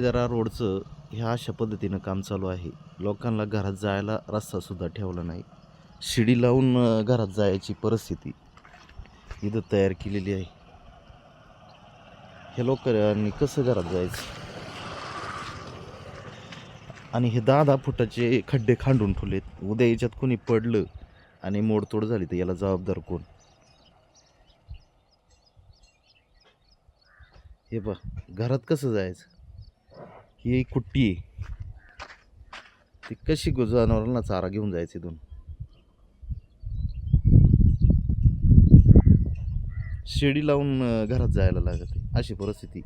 बंजारा रोडचं ह्या अशा पद्धतीनं काम चालू आहे. लोकांना घरात जायला रस्तासुद्धा ठेवला नाही. शिडी लावून घरात जायची परिस्थिती इथं तयार केलेली आहे. हे लोकांनी कसं घरात जायचं? आणि हे 10-10 फुटाचे खड्डे खांडून ठेवलेत. उद्या याच्यात कोणी पडलं आणि मोडतोड झाली तर याला जबाबदार कोण? हे पहा, घरात कसं जायचं? ही एक कुट्टी आहे. ती कशी जनावरांना चारा घेऊन जायचं इथून? शिडी लावून घरात जायला लागत आहे, अशी परिस्थिती.